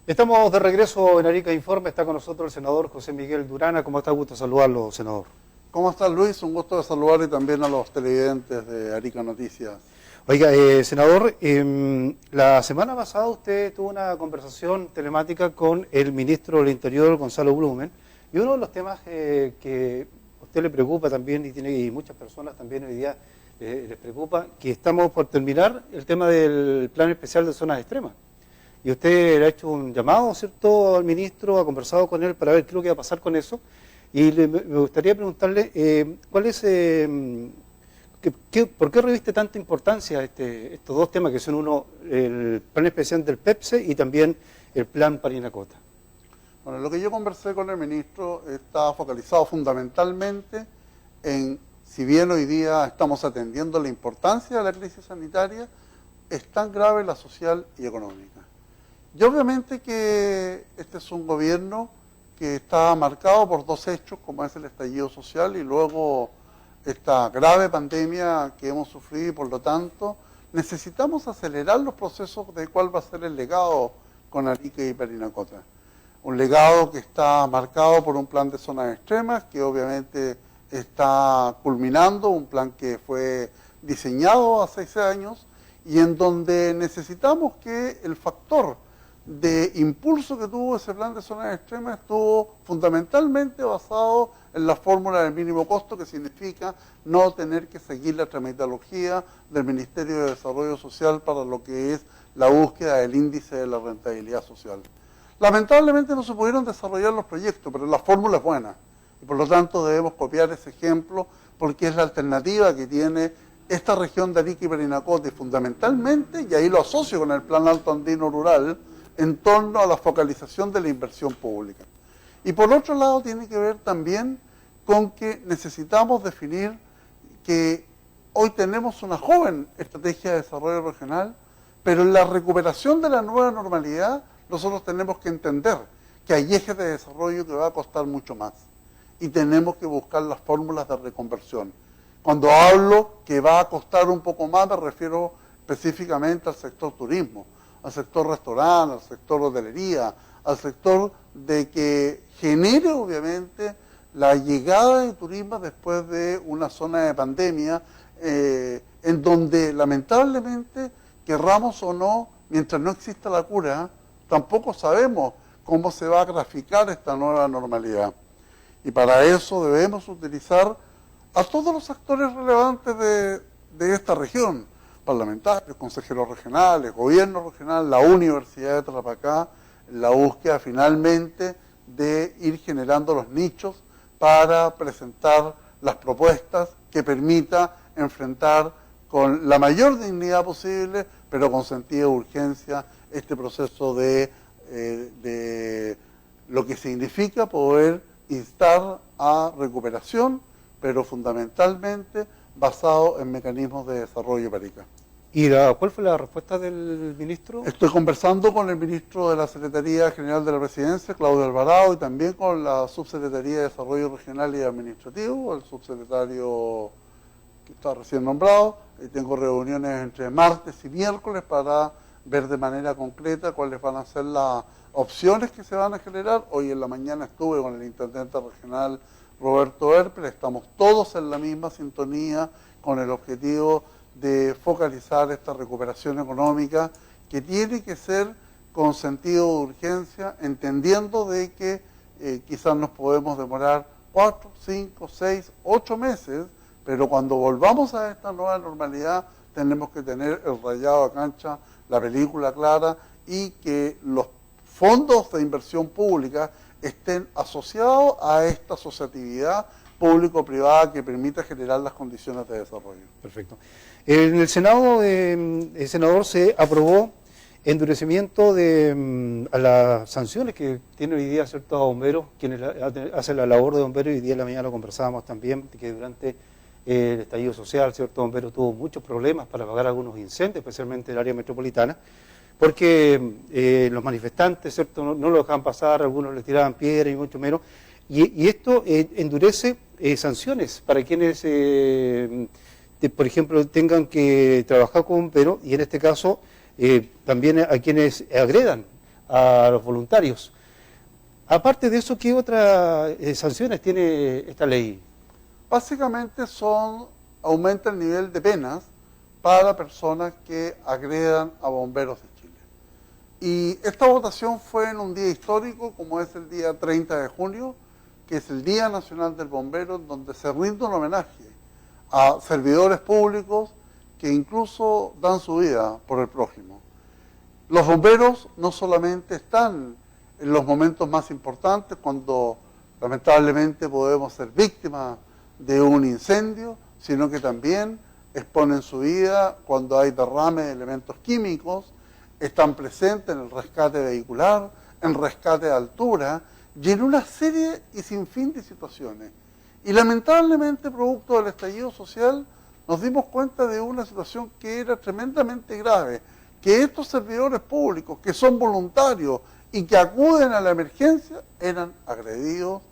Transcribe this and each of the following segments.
Estamos de regreso en Arica Informe, está con nosotros el senador José Miguel Durana. ¿Cómo está? Gusto saludarlo, senador. ¿Cómo está, Luis? Un gusto de saludar y también a los televidentes de Arica Noticias. Oiga, senador, la semana pasada usted tuvo una conversación telemática con el ministro del Interior, Gonzalo Blumen, y uno de los temas que a usted le preocupa también, y muchas personas también hoy día les preocupa, que estamos por terminar el tema del plan especial de zonas extremas. Y usted le ha hecho un llamado, ¿cierto?, al ministro, ha conversado con él para ver qué es lo que va a pasar con eso. Y me gustaría preguntarle, ¿cuál es, por qué reviste tanta importancia estos dos temas, que son uno, el plan especial del PEPSE y también el plan Parinacota? Bueno, lo que yo conversé con el ministro está focalizado fundamentalmente en, si bien hoy día estamos atendiendo la importancia de la crisis sanitaria, es tan grave la social y económica. Y obviamente que este es un gobierno que está marcado por dos hechos, como es el estallido social y luego esta grave pandemia que hemos sufrido, y por lo tanto necesitamos acelerar los procesos de cuál va a ser el legado con Arica y Parinacota. Un legado que está marcado por un plan de zonas extremas que obviamente está culminando, un plan que fue diseñado hace 6 años y en donde necesitamos que el factor de impulso que tuvo ese plan de zonas extremas estuvo fundamentalmente basado en la fórmula del mínimo costo, que significa no tener que seguir la tramitología del Ministerio de Desarrollo Social para lo que es la búsqueda del índice de la rentabilidad social. Lamentablemente no se pudieron desarrollar los proyectos, pero la fórmula es buena y por lo tanto debemos copiar ese ejemplo porque es la alternativa que tiene esta región de Arica y Parinacota y fundamentalmente, y ahí lo asocio con el Plan Alto Andino Rural, en torno a la focalización de la inversión pública. Y por otro lado tiene que ver también con que necesitamos definir que hoy tenemos una joven estrategia de desarrollo regional, pero en la recuperación de la nueva normalidad nosotros tenemos que entender que hay ejes de desarrollo que va a costar mucho más y tenemos que buscar las fórmulas de reconversión. Cuando hablo que va a costar un poco más me refiero específicamente al sector turismo, al sector restaurante, al sector hotelería, al sector de que genere obviamente la llegada de turismo después de una zona de pandemia en donde lamentablemente, querramos o no, mientras no exista la cura, tampoco sabemos cómo se va a graficar esta nueva normalidad. Y para eso debemos utilizar a todos los actores relevantes de esta región, parlamentarios, consejeros regionales, gobierno regional, la Universidad de Tarapacá, la búsqueda finalmente de ir generando los nichos para presentar las propuestas que permita enfrentar con la mayor dignidad posible, pero con sentido de urgencia, este proceso de lo que significa poder instar a recuperación, pero fundamentalmente basado en mecanismos de desarrollo para Arica. ¿Y cuál fue la respuesta del ministro? Estoy conversando con el ministro de la Secretaría General de la Presidencia, Claudio Alvarado, y también con la Subsecretaría de Desarrollo Regional y Administrativo, el subsecretario que está recién nombrado. Tengo reuniones entre martes y miércoles para ver de manera concreta cuáles van a ser las opciones que se van a generar. Hoy en la mañana estuve con el intendente regional Roberto Herpel, estamos todos en la misma sintonía con el objetivo de focalizar esta recuperación económica que tiene que ser con sentido de urgencia, entendiendo de que quizás nos podemos demorar 4, 5, 6, 8 meses, pero cuando volvamos a esta nueva normalidad tenemos que tener el rayado a cancha, la película clara y que los fondos de inversión pública estén asociados a esta asociatividad público-privada que permita generar las condiciones de desarrollo. Perfecto. En el Senado, el senador, se aprobó endurecimiento a las sanciones que tiene hoy día ciertos bomberos, quienes hacen la labor de bomberos. Hoy día en la mañana lo conversábamos también, que durante el estallido social, ciertos bomberos tuvo muchos problemas para apagar algunos incendios, especialmente en el área metropolitana, porque los manifestantes, ¿cierto?, no lo dejaban pasar, algunos les tiraban piedras y mucho menos, y esto endurece sanciones para quienes, por ejemplo, tengan que trabajar con bomberos, y en este caso también a quienes agredan a los voluntarios. Aparte de eso, ¿qué otras sanciones tiene esta ley? Básicamente aumenta el nivel de penas para personas que agredan a bomberos de Chile. Y esta votación fue en un día histórico, como es el día 30 de junio, que es el Día Nacional del Bombero, donde se rinde un homenaje a servidores públicos que incluso dan su vida por el prójimo. Los bomberos no solamente están en los momentos más importantes, cuando lamentablemente podemos ser víctimas de un incendio, sino que también exponen su vida cuando hay derrame de elementos químicos, están presentes en el rescate vehicular, en rescate de altura y en una serie y sinfín de situaciones. Y lamentablemente, producto del estallido social, nos dimos cuenta de una situación que era tremendamente grave, que estos servidores públicos, que son voluntarios y que acuden a la emergencia, eran agredidos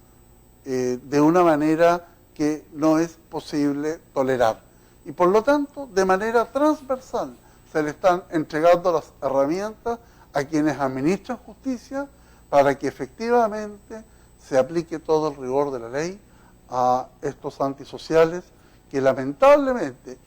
de una manera que no es posible tolerar. Y por lo tanto, de manera transversal, se le están entregando las herramientas a quienes administran justicia para que efectivamente se aplique todo el rigor de la ley a estos antisociales que lamentablemente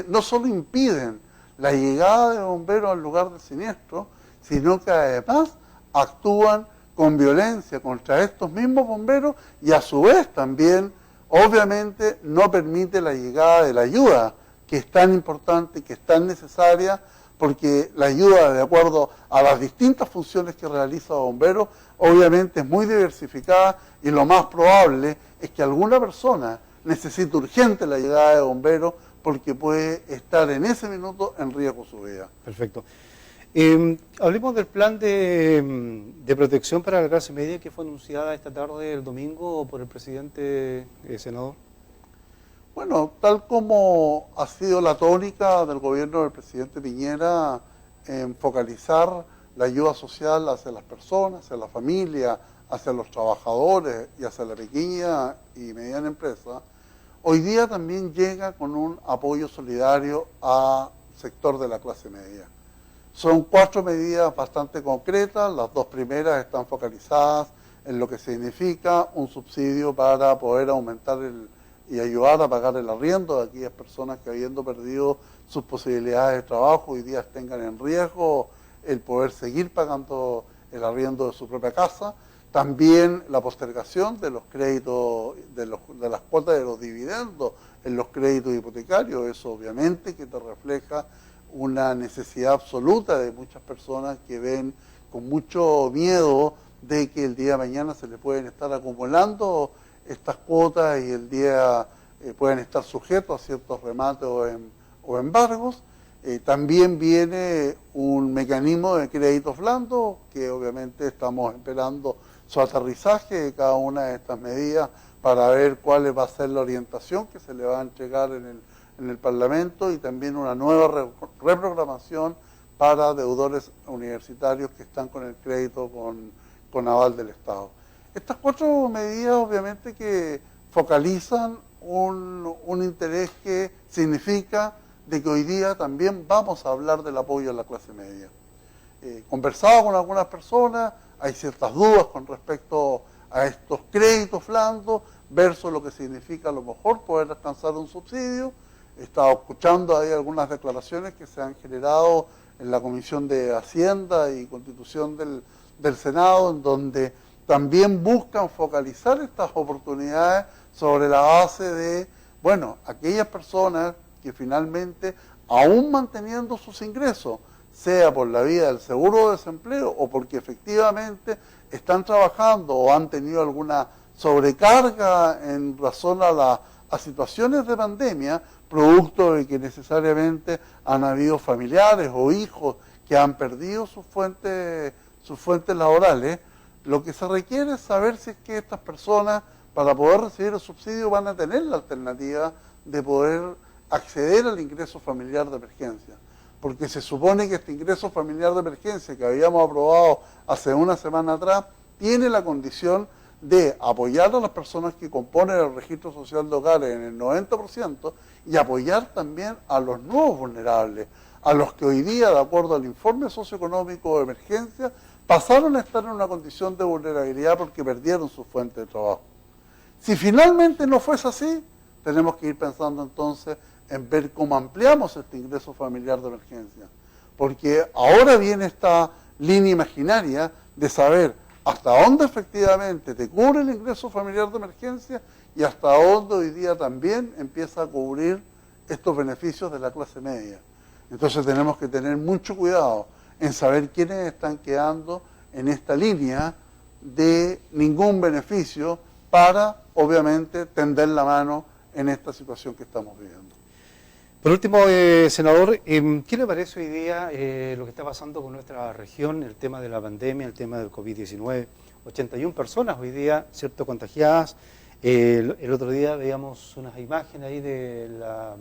no solo impiden la llegada de bomberos al lugar del siniestro, sino que además actúan con violencia contra estos mismos bomberos y a su vez también, obviamente, no permite la llegada de la ayuda, que es tan importante, que es tan necesaria, porque la ayuda, de acuerdo a las distintas funciones que realiza el bombero, obviamente es muy diversificada y lo más probable es que alguna persona necesite urgente la llegada de bomberos porque puede estar en ese minuto en riesgo su vida. Perfecto. Hablemos del plan de protección para la clase media que fue anunciada esta tarde, el domingo, por el presidente senador. Bueno, tal como ha sido la tónica del gobierno del presidente Piñera en focalizar la ayuda social hacia las personas, hacia la familia, hacia los trabajadores y hacia la pequeña y mediana empresa, hoy día también llega con un apoyo solidario al sector de la clase media. Son 4 medidas bastante concretas, las 2 primeras están focalizadas en lo que significa un subsidio para poder aumentar y ayudar a pagar el arriendo de aquellas personas que, habiendo perdido sus posibilidades de trabajo, hoy día tengan en riesgo el poder seguir pagando el arriendo de su propia casa. También la postergación de los créditos, de las cuotas de los dividendos en los créditos hipotecarios. Eso obviamente que te refleja una necesidad absoluta de muchas personas que ven con mucho miedo de que el día de mañana se le pueden estar acumulando estas cuotas y el día pueden estar sujetos a ciertos remates o embargos. También viene un mecanismo de créditos blandos que obviamente estamos esperando su aterrizaje de cada una de estas medidas para ver cuál va a ser la orientación que se le va a entregar en el Parlamento, y también una nueva reprogramación para deudores universitarios que están con el crédito con aval del Estado. Estas 4 medidas obviamente que focalizan un interés que significa de que hoy día también vamos a hablar del apoyo a la clase media. Conversado con algunas personas, hay ciertas dudas con respecto a estos créditos blandos versus lo que significa a lo mejor poder alcanzar un subsidio. He estado escuchando ahí algunas declaraciones que se han generado en la Comisión de Hacienda y Constitución del Senado, en donde también buscan focalizar estas oportunidades sobre la base de, bueno, aquellas personas que finalmente, aún manteniendo sus ingresos, sea por la vía del seguro de desempleo o porque efectivamente están trabajando o han tenido alguna sobrecarga en razón a situaciones de pandemia, producto de que necesariamente han habido familiares o hijos que han perdido sus fuentes laborales. Lo que se requiere es saber si es que estas personas, para poder recibir el subsidio, van a tener la alternativa de poder acceder al ingreso familiar de emergencia. Porque se supone que este ingreso familiar de emergencia que habíamos aprobado hace una semana atrás tiene la condición de apoyar a las personas que componen el registro social de hogares en el 90% y apoyar también a los nuevos vulnerables, a los que hoy día, de acuerdo al informe socioeconómico de emergencia, pasaron a estar en una condición de vulnerabilidad porque perdieron su fuente de trabajo. Si finalmente no fuese así, tenemos que ir pensando entonces en ver cómo ampliamos este ingreso familiar de emergencia. Porque ahora viene esta línea imaginaria de saber hasta dónde efectivamente te cubre el ingreso familiar de emergencia y hasta dónde hoy día también empieza a cubrir estos beneficios de la clase media. Entonces tenemos que tener mucho cuidado en saber quiénes están quedando en esta línea de ningún beneficio para, obviamente, tender la mano en esta situación que estamos viviendo. Por último, senador, ¿qué le parece hoy día lo que está pasando con nuestra región, el tema de la pandemia, el tema del COVID-19? 81 personas hoy día, ¿cierto?, contagiadas. El otro día veíamos unas imágenes ahí de la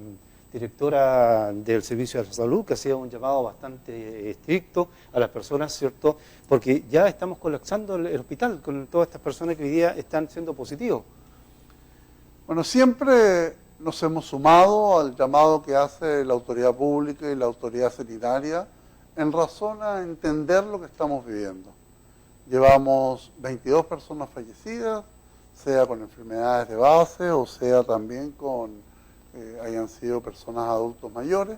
directora del Servicio de la Salud, que hacía un llamado bastante estricto a las personas, ¿cierto? Porque ya estamos colapsando el hospital con todas estas personas que hoy día están siendo positivos. Bueno, siempre nos hemos sumado al llamado que hace la autoridad pública y la autoridad sanitaria en razón a entender lo que estamos viviendo. Llevamos 22 personas fallecidas, sea con enfermedades de base o sea también con hayan sido personas adultos mayores,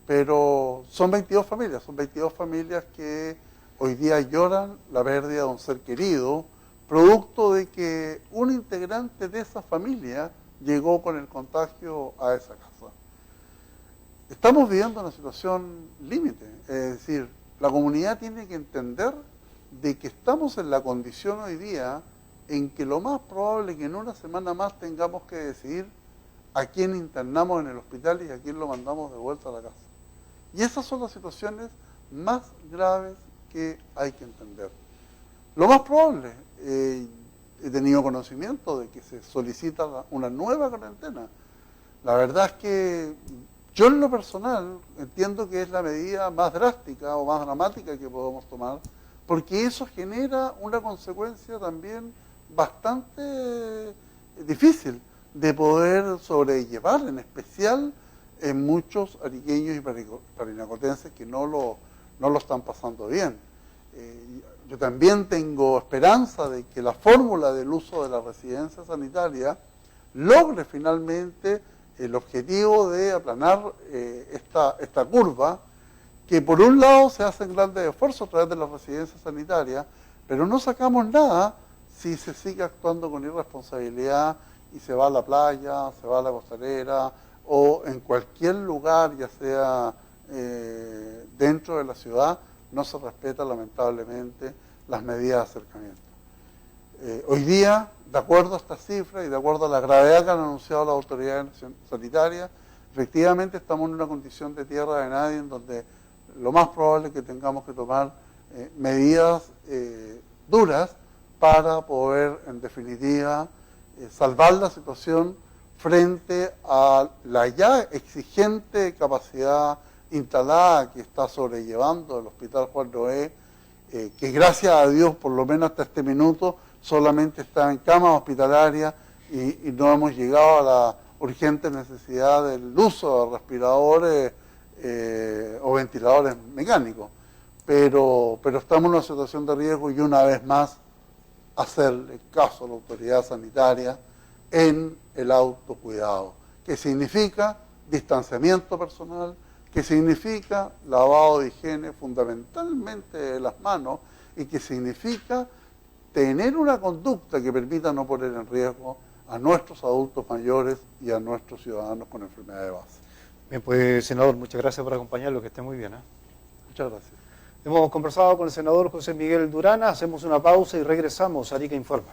pero son 22 familias que hoy día lloran la pérdida de un ser querido, producto de que un integrante de esa familia llegó con el contagio a esa casa. Estamos viviendo una situación límite, es decir, la comunidad tiene que entender de que estamos en la condición hoy día en que lo más probable es que en una semana más tengamos que decidir a quién internamos en el hospital y a quién lo mandamos de vuelta a la casa. Y esas son las situaciones más graves que hay que entender. Lo más probable, he tenido conocimiento de que se solicita una nueva cuarentena. La verdad es que yo en lo personal entiendo que es la medida más drástica o más dramática que podemos tomar, porque eso genera una consecuencia también bastante difícil de poder sobrellevar, en especial en muchos ariqueños y parinacotenses que no lo están pasando bien. Yo también tengo esperanza de que la fórmula del uso de la residencia sanitaria logre finalmente el objetivo de aplanar esta curva, que por un lado se hacen grandes esfuerzos a través de la residencia sanitaria, pero no sacamos nada si se sigue actuando con irresponsabilidad y se va a la playa, se va a la costanera o en cualquier lugar, ya sea dentro de la ciudad, no se respeta lamentablemente las medidas de acercamiento. Hoy día, de acuerdo a estas cifras y de acuerdo a la gravedad que han anunciado las autoridades sanitarias, efectivamente estamos en una condición de tierra de nadie en donde lo más probable es que tengamos que tomar medidas duras para poder, en definitiva, salvar la situación frente a la ya exigente capacidad instalada que está sobrellevando el Hospital Juan Noé, que gracias a Dios, por lo menos hasta este minuto, solamente está en camas hospitalarias y no hemos llegado a la urgente necesidad del uso de respiradores o ventiladores mecánicos. Pero estamos en una situación de riesgo y una vez más hacerle caso a la autoridad sanitaria en el autocuidado, que significa distanciamiento personal, que significa lavado de higiene fundamentalmente de las manos y que significa tener una conducta que permita no poner en riesgo a nuestros adultos mayores y a nuestros ciudadanos con enfermedad de base. Bien, pues senador, muchas gracias por acompañarlo, que esté muy bien. Muchas gracias. Hemos conversado con el senador José Miguel Durana, hacemos una pausa y regresamos a Arica Informa.